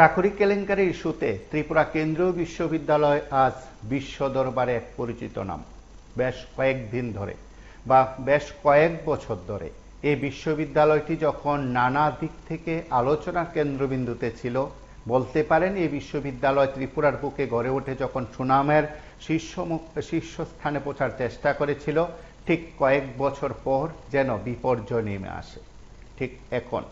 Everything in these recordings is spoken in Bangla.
চাকরি কেলেঙ্কারি ইস্যুতে ত্রিপুরা কেন্দ্রীয় বিশ্ববিদ্যালয় আজ বিশ্ব দরবারে এক পরিচিত নাম। বেশ কয়েকদিন ধরে বা বেশ কয়েক বছর ধরে এই বিশ্ববিদ্যালয়টি যখন নানা দিক থেকে আলোচনার কেন্দ্রবিন্দুতে ছিল, বলতে পারেন এই বিশ্ববিদ্যালয় ত্রিপুরার বুকে গড়ে ওঠে যখন সুনামের শীর্ষস্থানে পৌঁছার চেষ্টা করেছিল, ঠিক কয়েক বছর পর যেন বিপর্যয় নেমে আসে। ঠিক এখন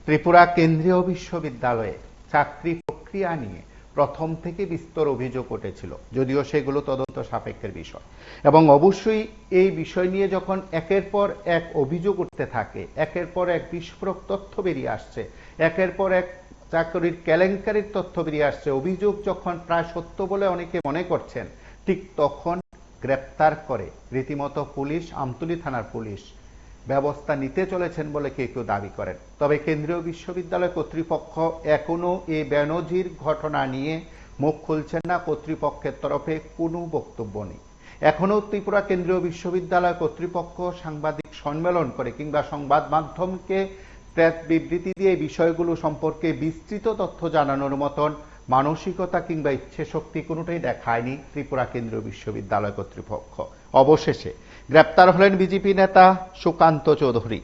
ত্রিপুরা কেন্দ্রীয় বিশ্ববিদ্যালয়ে চাকরি প্রক্রিয়া নিয়ে প্রথম থেকে বিস্তর অভিযোগ উঠেছিল, যদিও সেগুলো তদন্ত সাপেক্ষের বিষয়। এবং অবশ্যই এই বিষয় নিয়ে যখন একের পর এক অভিযোগ উঠতে থাকে, একের পর এক বিস্ফোরক তথ্য বেরিয়ে আসছে, একের পর এক চাকরির কেলেঙ্কারির তথ্য বেরিয়ে আসছে, অভিযোগ যখন প্রায় সত্য বলে অনেকে মনে করছেন, ঠিক তখন গ্রেপ্তার করে রীতিমতো পুলিশ, আমতলী থানার পুলিশ ব্যবস্থা নিতে চলেছেন বলে কেউ কেউ দাবি করেন। তবে কেন্দ্রীয় বিশ্ববিদ্যালয় কর্তৃপক্ষ এখনো এই বেনজির ঘটনা নিয়ে মুখ খুলছেন না, কর্তৃপক্ষের তরফে কোনো বক্তব্য নেই। এখনো ত্রিপুরা কেন্দ্রীয় বিশ্ববিদ্যালয় কর্তৃপক্ষ সাংবাদিক সম্মেলন করে কিংবা সংবাদ মাধ্যমকে প্রেস বিবৃতি দিয়ে বিষয়গুলো সম্পর্কে বিস্তৃত তথ্য জানানোর মতন মানসিকতা কিংবা ইচ্ছে শক্তি কোনোটাই দেখায়নি ত্রিপুরা কেন্দ্রীয় বিশ্ববিদ্যালয় কর্তৃপক্ষ। অবশেষে গ্রেপ্তার হলেন বিজেপি নেতা সুকান্ত চৌধুরী।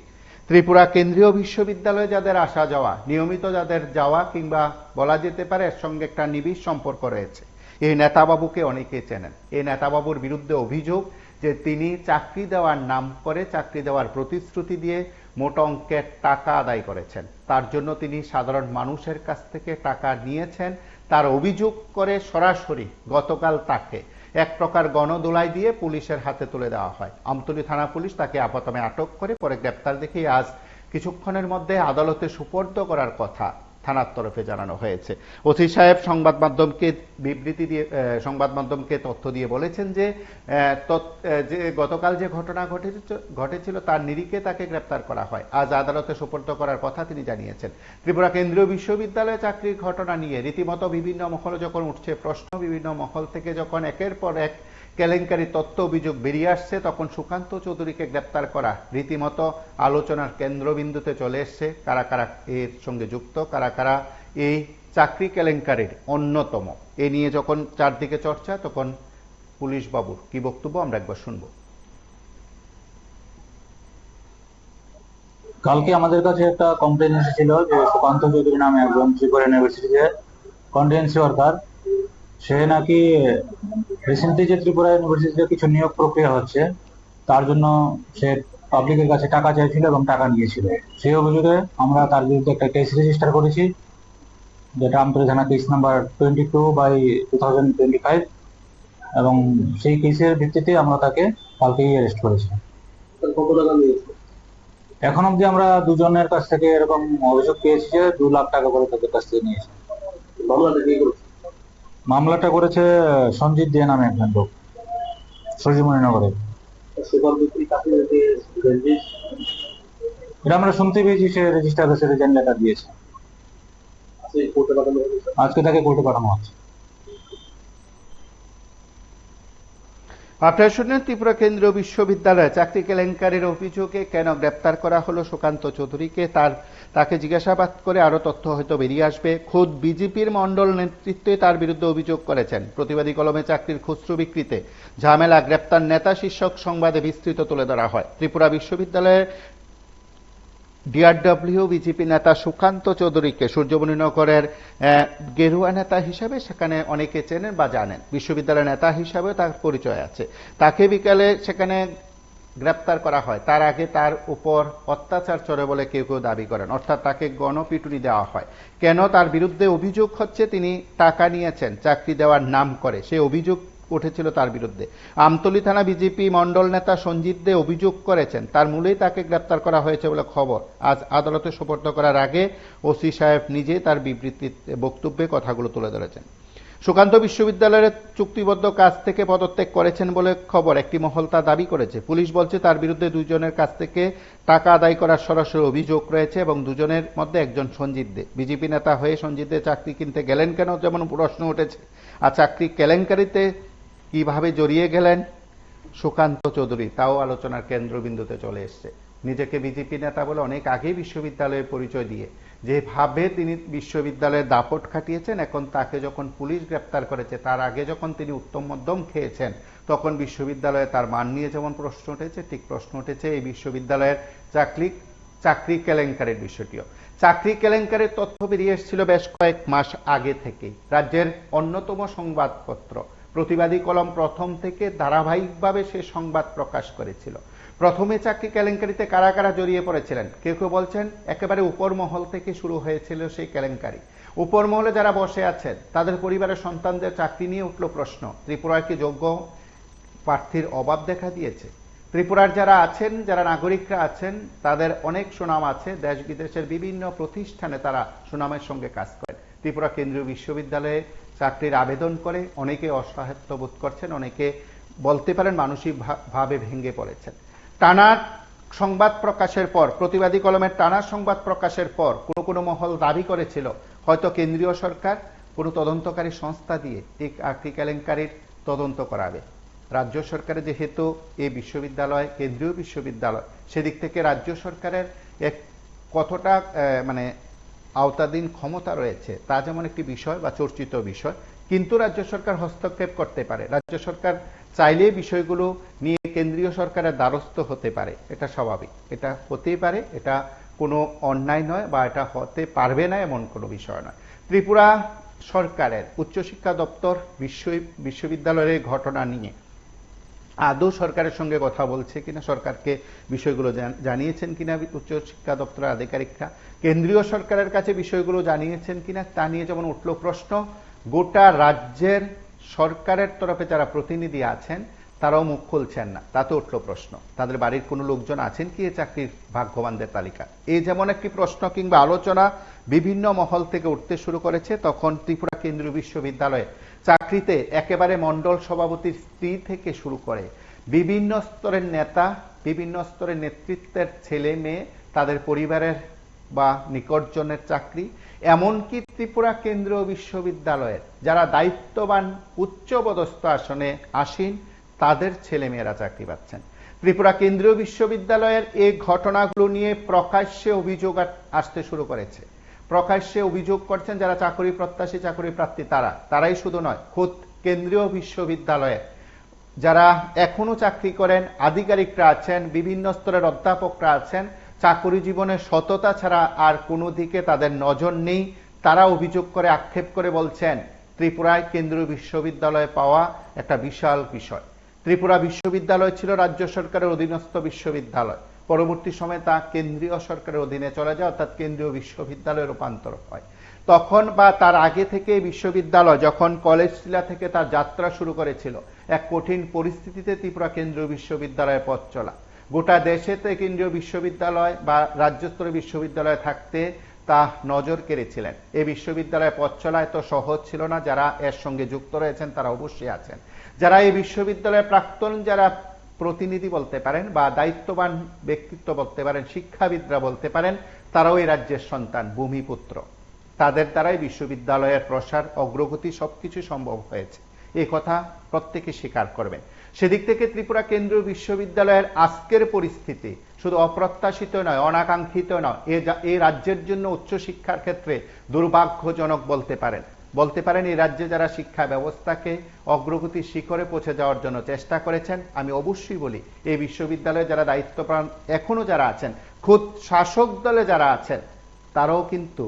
ত্রিপুরা কেন্দ্রীয় বিশ্ববিদ্যালয়ে যাদের আসা যাওয়া, নিয়মিত যাদের যাওয়া কিংবা বলা যেতে পারে এর সঙ্গে একটা নিবিড় সম্পর্ক রয়েছে, এই নেতাবাবুকে অনেকে চেনেন। এই নেতাবাবুর বিরুদ্ধে অভিযোগ যে তিনি চাকরি দেওয়ার নাম করে, চাকরি দেওয়ার প্রতিশ্রুতি দিয়ে মোটা অঙ্কের টাকা আদায় করেছেন। তার জন্য তিনি সাধারণ মানুষের কাছ থেকে টাকা নিয়েছেন। তার অভিযোগ করে সরাসরি গতকাল তাকে এক প্রকার গণদোলাই দিয়ে পুলিশের হাতে তুলে দেওয়া হয়। আমতলী থানা পুলিশ তাকে প্রথমে আটক করে, পরে গ্রেপ্তার দেখে আজ কিছুক্ষণের মধ্যে আদালতে সুপর্দ করার কথা থানার তরফে জানানো হয়েছে। ওসি সাহেব সংবাদ মাধ্যমকে বিবৃতি দিয়ে, সংবাদ মাধ্যমকে তথ্য দিয়ে বলেছেন যে গতকাল যে ঘটনা ঘটেছিল তার নিরিখে তাকে গ্রেপ্তার করা হয়। আজ আদালতে সুপর্দ করার কথা তিনি জানিয়েছেন। ত্রিপুরা কেন্দ্রীয় বিশ্ববিদ্যালয়ে চাকরির ঘটনা নিয়ে রীতিমতো বিভিন্ন মহলে যখন উঠছে প্রশ্ন, বিভিন্ন মহল থেকে যখন একের পর এক কেলেঙ্কারি তথ্য অভিযোগ বেরিয়ে আসছে, তখন সুকান্ত চৌধুরীকে গ্রেপ্তার করা রীতিমতো আলোচনার কেন্দ্রবিন্দুতে চলে এসছে। কারা কারা এর সঙ্গে যুক্ত, কারা কারা এই চাকরি কেলেঙ্কারির অন্যতম, এ নিয়ে যখন চারদিকে চর্চা, তখন পুলিশ বাবুর কি বক্তব্য আমরা একবার শুনবো। কালকে আমাদের কাছে একটা কমপ্লেন এসেছিল যে সুকান্ত চৌধুরী নামে একজন ত্রিপুরা ইউনিভার্সিটিতে কন্টেন্সি ওয়ার্কার, সে নাকি রিসেন্টলি যে ত্রিপুরা ইউনিভার্সিটিতে কিছু নিয়োগ প্রক্রিয়া হচ্ছে তার জন্য সে পাবলিকের কাছে টাকা চাইছিল এবং টাকা নিয়েছিল। সেই অভিযোগে আমরা তার বিরুদ্ধে একটা কেস রেজিস্টার করেছি, যেটা আমতলী থানা কেস নাম্বার 22/2025, এবং সেই কেসের ভিত্তিতে আমরা তাকে কালকেই অ্যারেস্ট করেছি। এখন অব্দি আমরা দুজনের কাছ থেকে এরকম অভিযোগ পেয়েছি যে 2 লাখ টাকা করে তাদের কাছ থেকে নিয়েছে। মামলাটা করেছে সঞ্জিত দে নামে একজন লোক, সজিমণিনগরে। এটা আমরা শুনতে পেয়েছি সে রেজিস্টার রিজেন লেটার দিয়েছে। আজকে তাকে কোর্টে পাঠানো হচ্ছে। আপনারা শুনলেন ত্রিপুরা কেন্দ্রীয় বিশ্ববিদ্যালয়ে চাকরি কেলেঙ্কারির অভিযোগে কেন গ্রেপ্তার করা হলো সুকান্ত চৌধুরীকে, তাকে জিজ্ঞাসাবাদ করে আরো তথ্য হয়তো বেরিয়ে আসবে। খোদ বিজেপির মন্ডল নেতৃত্বে তার বিরুদ্ধে অভিযোগ করেছেন প্রতিবাদী কলমে চাকরির খুচরো বিক্রিতে ঝামেলা, গ্রেপ্তার নেতা শীর্ষক সংবাদে বিস্তৃত তুলে ধরা হয়। ত্রিপুরা বিশ্ববিদ্যালয়ের ডিআরডব্লিউ বিজেপি নেতা সুকান্ত চৌধুরীকে সূর্যমণিনগরের গেরুয়া নেতা হিসাবে সেখানে অনেকে চেনেন বা জানেন, বিশ্ববিদ্যালয়ের নেতা হিসাবে তার পরিচয় আছে। তাকে বিকালে সেখানে গ্রেপ্তার করা হয়। তার আগে তার উপর অত্যাচার চলে বলে কেউ কেউ দাবি করেন, অর্থাৎ তাকে গণপিটুনি দেওয়া হয়। কেন? তার বিরুদ্ধে অভিযোগ হচ্ছে তিনি টাকা নিয়েছেন চাকরি দেওয়ার নাম করে, সেই অভিযোগ উঠেছিল তার বিরুদ্ধে। আমতলী থানা বিজেপি মন্ডল নেতা সঞ্জিত দে অভিযোগ করেছেন, তার মূলেই তাকে গ্রেপ্তার করা হয়েছে বলে খবর। আজ আদালতে সোপর্দ করার আগে ওসি সাহেব নিজে তার বিবৃতি বক্তব্যে কথাগুলো তুলে ধরেছেন। সুকান্ত বিশ্ববিদ্যালয়ের চুক্তিবদ্ধ কাজ থেকে পদত্যাগ করেছেন বলে খবর, একটি মহল তা দাবি করেছে। পুলিশ বলছে তার বিরুদ্ধে দুজনের কাছ থেকে টাকা আদায় করার সরাসরি অভিযোগ রয়েছে এবং দুজনের মধ্যে একজন সঞ্জিত দে। বিজেপি নেতা হয়ে সঞ্জিত দে চাকরি কিনতে গেলেন কেন, যেমন প্রশ্ন উঠেছে। আর চাকরি কেলেঙ্কারিতে কিভাবে জড়িয়ে গেলেন সুকান্ত চৌধুরী, তাও আলোচনার কেন্দ্রবিন্দুতে চলে এসছে। নিজেকে বিজেপি নেতা বলে অনেক আগেই বিশ্ববিদ্যালয়ের পরিচয় দিয়ে যেভাবে তিনি বিশ্ববিদ্যালয়ে দাপট খাটিয়েছেন, এখন তাকে যখন পুলিশ গ্রেপ্তার করেছে, তার আগে যখন তিনি উত্তম মধ্যম খেয়েছেন, তখন বিশ্ববিদ্যালয়ে তার মান নিয়ে যেমন প্রশ্ন উঠেছে, ঠিক প্রশ্ন উঠেছে এই বিশ্ববিদ্যালয়ের চাকরি কেলেঙ্কারির বিষয়টিও। চাকরি কেলেঙ্কারির তথ্য বেরিয়ে এসেছিল বেশ কয়েক মাস আগে থেকেই। রাজ্যের অন্যতম সংবাদপত্র প্রতিবাদী কলম প্রথম থেকে ধারাবাহিকভাবে সে সংবাদ প্রকাশ করেছিল। প্রথমে চাকরি কেলেঙ্কারিতে কারা কারা জড়িয়ে পড়েছিলেন, কেউ কেউ বলছেন একেবারে উপর মহল থেকে শুরু হয়েছিল সেই কেলেঙ্কারি। উপর মহলে যারা বসে আছেন তাদের পরিবারের সন্তানদের চাকরি নিয়ে উঠল প্রশ্ন, ত্রিপুরায় কি যোগ্য প্রার্থীর অভাব দেখা দিয়েছে? ত্রিপুরার যারা আছেন, যারা নাগরিকরা আছেন, তাদের অনেক সুনাম আছে, দেশ বিদেশের বিভিন্ন প্রতিষ্ঠানে তারা সুনামের সঙ্গে কাজ করেন। ত্রিপুরা কেন্দ্রীয় বিশ্ববিদ্যালয়ে চাকরির আবেদন করে অনেকে অসহায়ত্ব বোধ করছেন, অনেকে বলতে পারেন মানসিকভাবে ভেঙে পড়েছেন। টানা সংবাদ প্রকাশের পর, প্রতিবাদী কলমের টানা সংবাদ প্রকাশের পর কোনো মহল দাবি করেছিল হয়তো কেন্দ্রীয় সরকার কোনো তদন্তকারী সংস্থা দিয়ে এই চাকরি কেলেঙ্কারির তদন্ত করাবে। রাজ্য সরকারের যেহেতু এই বিশ্ববিদ্যালয় কেন্দ্রীয় বিশ্ববিদ্যালয়, সেদিক থেকে রাজ্য সরকারের এক কতটা আওতাধীন ক্ষমতা রয়েছে তা যেমন একটি বিষয় বা চর্চিত বিষয়, কিন্তু রাজ্য সরকার হস্তক্ষেপ করতে পারে। রাজ্য সরকার চাইলে বিষয়গুলো নিয়ে কেন্দ্রীয় সরকারের দ্বারস্থ হতে পারে, এটা স্বাভাবিক, এটা হতেই পারে, এটা কোনো অন্যায় নয় বা এটা হতে পারবে না এমন কোনো বিষয় নয়। ত্রিপুরা সরকারের উচ্চশিক্ষা দপ্তর বিশ্ববিদ্যালয়ের ঘটনা নিয়ে আদৌ সরকারের সঙ্গে কথা বলছে কিনা, সরকারকে বিষয়গুলো জানিয়েছেন কিনা উচ্চশিক্ষা দপ্তরের আধিকারিকরা, কেন্দ্রীয় সরকারের কাছে বিষয়গুলো জানিয়েছেন কিনা তা নিয়ে যেমন উঠল প্রশ্ন, গোটা রাজ্যের সরকারের তরফে যারা প্রতিনিধি আছেন তারাও মুখ খুলছেন না, তাতে উঠল প্রশ্ন, তাদের বাড়ির কোনো লোকজন আছেন কি এই চাকরির ভাগ্যবানদের তালিকা? এই যেমন একটি প্রশ্ন কিংবা আলোচনা বিভিন্ন মহল থেকে উঠতে শুরু করেছে, তখন ত্রিপুরা কেন্দ্রীয় বিশ্ববিদ্যালয়ে চাকরিতে একেবারে মণ্ডল সভাপতির স্ত্রী থেকে শুরু করে বিভিন্ন স্তরের নেতা, বিভিন্ন স্তরের নেতৃত্বের ছেলে মেয়ে, তাদের পরিবারের বা নিকটজনের চাকরি, এমনকি ত্রিপুরা কেন্দ্রীয় বিশ্ববিদ্যালয়ের যারা দায়িত্ববান উচ্চপদস্থ আসনে আসীন তাদের ছেলেমেয়েরা চাকরি পাচ্ছেন। ত্রিপুরা কেন্দ্রীয় বিশ্ববিদ্যালয়ের এই ঘটনাগুলো নিয়ে প্রকাশ্যে অভিযোগ আসতে শুরু করেছে। প্রকাশ্যে অভিযোগ করছেন যারা চাকরি প্রত্যাশী, চাকরি প্রার্থী, তারাই শুধু নয়, খোদ কেন্দ্রীয় বিশ্ববিদ্যালয়ে যারা এখনো চাকরি করেন আধিকারিকরা আছেন, বিভিন্ন স্তরের অধ্যাপকরা আছেন, চাকরি জীবনে সততা ছাড়া আর কোনো দিকে তাদের নজর নেই। তারা অভিযোগ করে, আক্ষেপ করে বলছেন ত্রিপুরায় কেন্দ্রীয় বিশ্ববিদ্যালয়ে পাওয়া একটা বিশাল বিষয়। ত্রিপুরা বিশ্ববিদ্যালয় ছিল রাজ্য সরকারের অধীনস্থ বিশ্ববিদ্যালয়, পরবর্তী সময়ে তা কেন্দ্রীয় সরকারের অধীনে চলে যায়, অর্থাৎ কেন্দ্রীয় বিশ্ববিদ্যালয়ে রূপান্তর হয়। তখন বা তার আগে থেকে বিশ্ববিদ্যালয় যখন কলেজ শিলা থেকে তার যাত্রা শুরু করেছিল, এক কঠিন পরিস্থিতিতে ত্রিপুরা কেন্দ্রীয় বিশ্ববিদ্যালয়ের পথ চলা। গোটা দেশেতে কেন্দ্রীয় বিশ্ববিদ্যালয় বা রাজ্যস্তরের বিশ্ববিদ্যালয় থাকতে তা নজর কেড়েছিলেন। এই বিশ্ববিদ্যালয়ে পথ চলা এত সহজ ছিল না। যারা এর সঙ্গে যুক্ত রয়েছেন তারা অবশ্যই আছেন, যারা এই বিশ্ববিদ্যালয়ের প্রাক্তন যারা প্রতিনিধি বলতে পারেন বা দায়িত্ববান ব্যক্তিত্ব বলতে পারেন, শিক্ষাবিদরা বলতে পারেন, তারাও এই রাজ্যের সন্তান, ভূমিপুত্র। তাদের দ্বারাই বিশ্ববিদ্যালয়ের প্রসার, অগ্রগতি সবকিছু সম্ভব হয়েছে, এই কথা প্রত্যেকে স্বীকার করবেন। সেদিক থেকে ত্রিপুরা কেন্দ্রীয় বিশ্ববিদ্যালয়ের আজকের পরিস্থিতি শুধু অপ্রত্যাশিত নয়, অনাকাঙ্ক্ষিত নয়, এই রাজ্যের জন্য উচ্চশিক্ষার ক্ষেত্রে দুর্ভাগ্যজনক বলতে পারেন। এই রাজ্যে যারা শিক্ষা ব্যবস্থাকে অগ্রগতির শিখরে পৌঁছে যাওয়ার জন্য চেষ্টা করেছেন, আমি অবশ্যই বলি এই বিশ্ববিদ্যালয়ে যারা দায়িত্বপ্রাণ এখনো যারা আছেন, খুদ শাসক দলে যারা আছেন, তারাও কিন্তু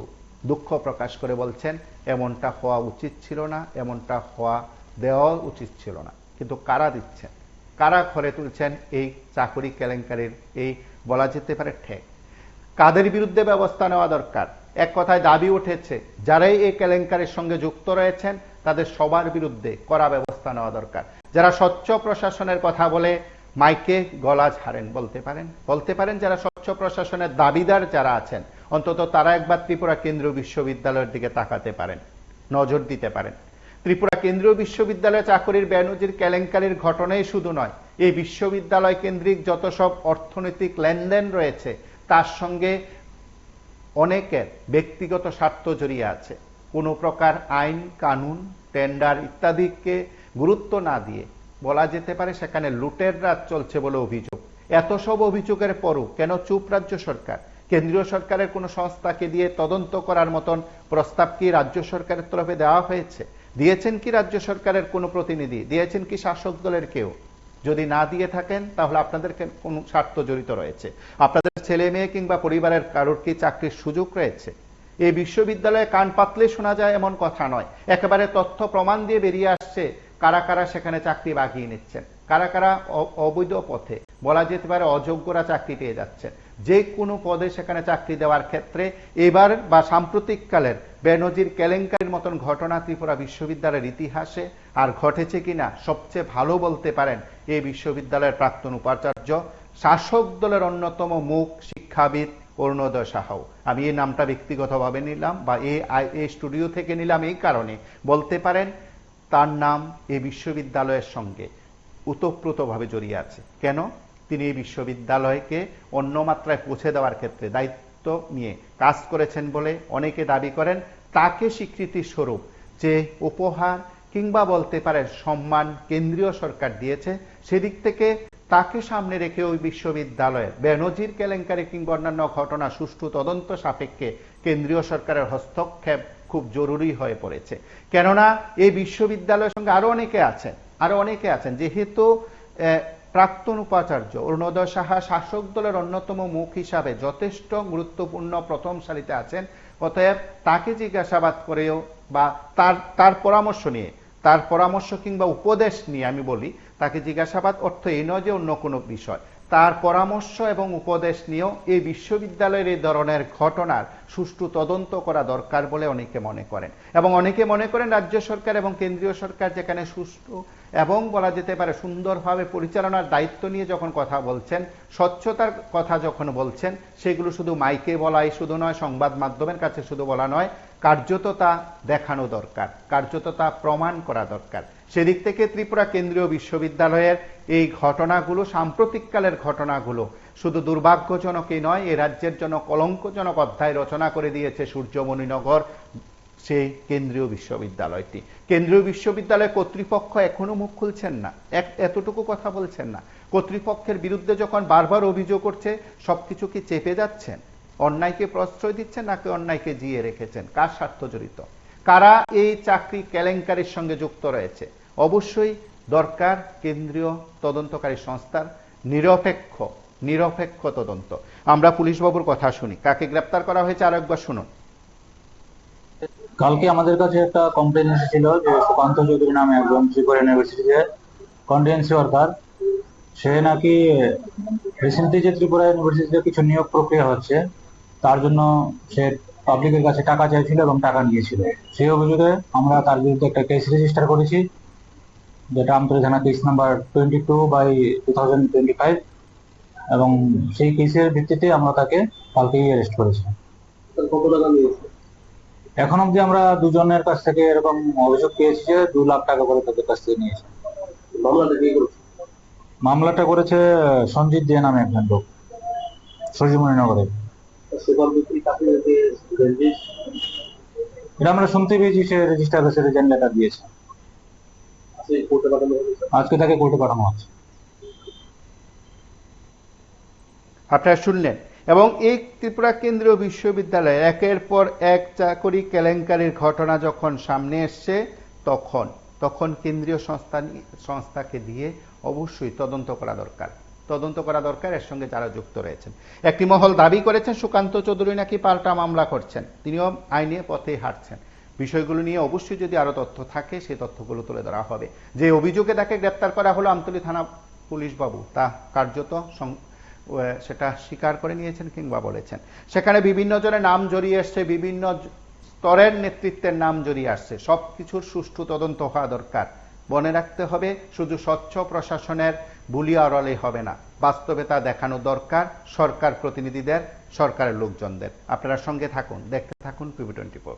দুঃখ প্রকাশ করে বলছেন এমনটা হওয়া উচিত ছিল না, এমনটা হওয়া দেওয়া উচিত ছিল না। কিন্তু কারা দিচ্ছেন, কারা ঘরে তুলছেন এই চাকরি কেলেঙ্কারির এই বলা যেতে পারে ঠেক? কাদের বিরুদ্ধে ব্যবস্থা নেওয়া দরকার? এক কথায় দাবি উঠেছে যারাই এই কেলেঙ্কারির সঙ্গে যুক্ত রয়েছেন তাদের সবার বিরুদ্ধে কড়া ব্যবস্থা নেওয়া দরকার। যারা স্বচ্ছ প্রশাসনের কথা বলে মাইকে গলা ঝাড়েন বলতে পারেন যারা স্বচ্ছ প্রশাসনের দাবিদার যারা আছেন, অন্তত তারা একবার ত্রিপুরা কেন্দ্রীয় বিশ্ববিদ্যালয়ের দিকে তাকাতে পারেন, নজর দিতে পারেন। ত্রিপুরা কেন্দ্রীয় বিশ্ববিদ্যালয়ে চাকরির বেনজির কেলেঙ্কারির ঘটনাই শুধু নয়, এই বিশ্ববিদ্যালয় কেন্দ্রিক যত সব অর্থনৈতিক লেনদেন রয়েছে তার সঙ্গে অনেকের ব্যক্তিগত স্বার্থ জড়িয়ে আছে। কোনো প্রকার আইন কানুন, টেন্ডার ইত্যাদিকে গুরুত্ব না দিয়ে বলা যেতে পারে সেখানে লুটের রাজ চলছে বলে অভিযোগ। এত সব অভিযোগের পরও কেন চুপ রাজ্য সরকার? কেন্দ্রীয় সরকারের কোনো সংস্থাকে দিয়ে তদন্ত করার মতন প্রস্তাব কি রাজ্য সরকারের তরফে দেওয়া হয়েছে? দিয়েছেন কি রাজ্য সরকারের কোনো প্রতিনিধি? দিয়েছেন কি শাসক দলের কেউ? যদি না দিয়ে থাকেন তাহলে আপনাদের কোন স্বার্থ জড়িত রয়েছে? আপনাদের ছেলে মেয়ে কিংবা পরিবারের কারোর কি চাকরির সুযোগ রয়েছে? এই বিশ্ববিদ্যালয়ে কান পাতলে শোনা যায় এমন কথা নয়, একেবারে তথ্য প্রমাণ দিয়ে বেরিয়ে আসছে কারা কারা সেখানে চাকরি বাগিয়ে নিচ্ছেন, কারা কারা অবৈধ পথে, বলা যেতে পারে অযোগ্যরা চাকরি পেয়ে যাচ্ছেন। যে কোনো পদে সেখানে চাকরি দেওয়ার ক্ষেত্রে এবার বা সাম্প্রতিককালের বেনজির কেলেঙ্কারির মতন ঘটনা ত্রিপুরা বিশ্ববিদ্যালয়ের ইতিহাসে আর ঘটেছে কিনা সবচেয়ে ভালো বলতে পারেন এই বিশ্ববিদ্যালয়ের প্রাক্তন উপাচার্য, শাসক দলের অন্যতম মুখ শিক্ষাবিদ অরুণোদয় সাহাও। আমি এই নামটা ব্যক্তিগতভাবে নিলাম বা এই স্টুডিও থেকে নিলাম এই কারণে, বলতে পারেন তার নাম এই বিশ্ববিদ্যালয়ের সঙ্গে ওতপ্রোতভাবে জড়িয়ে আছে। কেন? তিনি এই বিশ্ববিদ্যালয়কে অন্য মাত্রায় পৌঁছে দেওয়ার ক্ষেত্রে দায়িত্ব নিয়ে কাজ করেছেন বলে অনেকে দাবি করেন। তাকে স্বীকৃতি স্বরূপ যে উপহার কিংবা বলতে পারেন সম্মান কেন্দ্রীয় সরকার দিয়েছে, সেদিক থেকে তাকে সামনে রেখে ওই বিশ্ববিদ্যালয়ের বেনজির কেলেঙ্কারি কিংবা অন্যান্য ঘটনা সুষ্ঠু তদন্ত সাপেক্ষে কেন্দ্রীয় সরকারের হস্তক্ষেপ খুব জরুরি হয়ে পড়েছে। কেননা এই বিশ্ববিদ্যালয়ের সঙ্গে আরো অনেকে আছেন যেহেতু প্রাক্তন উপাচার্য অরুণোদয় সাহা শাসক দলের অন্যতম মুখ হিসাবে যথেষ্ট গুরুত্বপূর্ণ প্রথম সারিতে আছেন। অতএব তাকে জিজ্ঞাসাবাদ করেও বা তার পরামর্শ কিংবা উপদেশ নিয়ে আমি বলি, তাকে জিজ্ঞাসাবাদ অর্থ এই নয় যে অন্য কোনো বিষয়, তার পরামর্শ এবং উপদেশ নিয়েও এই বিশ্ববিদ্যালয়ের এই ধরনের ঘটনার সুষ্ঠু তদন্ত করা দরকার বলে অনেকে মনে করেন। এবং অনেকে মনে করেন রাজ্য সরকার এবং কেন্দ্রীয় সরকার যেখানে সুষ্ঠু এবং বলা যেতে পারে সুন্দরভাবে পরিচালনার দায়িত্ব নিয়ে যখন কথা বলছেন, স্বচ্ছতার কথা যখন বলছেন, সেগুলো শুধু মাইকে বলাই শুধু নয়, সংবাদ মাধ্যমের কাছে শুধু বলা নয়, কার্যত তা দেখানো দরকার, কার্যত তা প্রমাণ করা দরকার। সেদিক থেকে ত্রিপুরা কেন্দ্রীয় বিশ্ববিদ্যালয়ের এই ঘটনাগুলো, সাম্প্রতিককালের ঘটনাগুলো শুধু দুর্ভাগ্যজনকই নয়, এ রাজ্যের জন্য কলঙ্কজনক অধ্যায় রচনা করে দিয়েছে সূর্যমণিনগর সেই কেন্দ্রীয় বিশ্ববিদ্যালয়টি। কেন্দ্রীয় বিশ্ববিদ্যালয় কর্তৃপক্ষ এখনো মুখ খুলছেন না, এতটুকু কথা বলছেন না। কর্তৃপক্ষের বিরুদ্ধে যখন বারবার অভিযোগ করছে, সবকিছু কি চেপে যাচ্ছেন? অন্যায়কে প্রশ্রয় দিচ্ছেন নাকি অন্যায়কে জিয়ে রেখেছেন? কার স্বার্থ জড়িত? কারা এই চাকরি কেলেঙ্কারির সঙ্গে যুক্ত রয়েছে? অবশ্যই দরকার কেন্দ্রীয় তদন্তকারী সংস্থার নিরপেক্ষ তদন্ত। আমরা পুলিশ বাবুর কথা শুনি, কাকে গ্রেপ্তার করা হয়েছে আরো একবার শুনুন। কালকে আমাদের কাছে একটা কমপ্লেন এসেছিল যে সুকান্ত চৌধুরী নামে একজন ত্রিপুরা ইউনিভার্সিটিতে কন্টেন্সি ওয়ার্কার, সে নাকি রিসেন্টলি যে ত্রিপুরা ইউনিভার্সিটিতে কিছু নিয়োগ প্রক্রিয়া হচ্ছে তার জন্য সে পাবলিকের কাছে টাকা চাইছিল এবং টাকা নিয়েছিল। সেই অভিযোগে আমরা তার বিরুদ্ধে একটা কেস রেজিস্টার করেছি, যেটা আমতলী থানা কেস নাম্বার 22/2025, এবং সেই কেসের ভিত্তিতে আমরা তাকে কালকেই অ্যারেস্ট করেছি। কত টাকা নিয়েছে? এখন অব্দি আমরা দুজনের কাছ থেকে এরকম অভিযোগ পেয়েছি যে 2 লাখ টাকা করে তাদের কাছ থেকে নিয়েছে। মামলাটা করেছে সঞ্জিত দে নামে একজন লোক, সূর্যমণিনগরে। এটা আমরা শুনতে পেয়েছি সে রেজিস্টার কাছে রিজেন্ট লেটার দিয়েছে। আজকে তাকে কোর্টে পাঠানো হচ্ছে। আপনারা শুনলেন। এবং এই ত্রিপুরা কেন্দ্রীয় বিশ্ববিদ্যালয়ে একের পর এক চাকরি কেলেঙ্কারির ঘটনা যখন সামনে এসছে, তখন কেন্দ্রীয় সংস্থাকে দিয়ে অবশ্যই তদন্ত করা দরকার। এর সঙ্গে যারা যুক্ত রয়েছেন, একটি মহল দাবি করেছেন সুকান্ত চৌধুরী নাকি পাল্টা মামলা করছেন, তিনিও আইনে পথে হাঁটছেন। বিষয়গুলো নিয়ে অবশ্যই যদি আরো তথ্য থাকে সেই তথ্যগুলো তুলে ধরা হবে। যে অভিযোগে তাকে গ্রেপ্তার করা হলো আমতলী থানা পুলিশ বাবু, তা কার্যত সেটা স্বীকার করে নিয়েছেন কিংবা বলেছেন। সেখানে বিভিন্ন জনের নাম জড়িয়ে আসছে, বিভিন্ন স্তরের নেতৃত্বের নাম জড়িয়ে আসছে। সবকিছুর সুষ্ঠু তদন্ত হওয়া দরকার। মনে রাখতে হবে, শুধু স্বচ্ছ প্রশাসনের বুলিয়া অরলে হবে না, বাস্তবে তা দেখানো দরকার সরকার প্রতিনিধিদের, সরকারের লোকজনদের। আপনারা সঙ্গে থাকুন, দেখতে থাকুন PB24।